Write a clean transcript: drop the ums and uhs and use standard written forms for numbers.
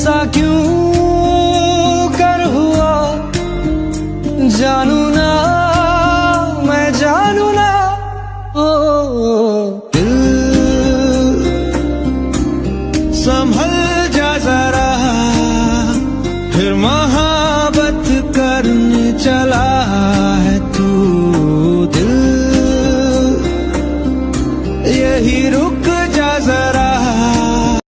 ऐसा क्यों कर हुआ, जानू ना मैं जानू ना। ओ दिल संभल जा जरा, फिर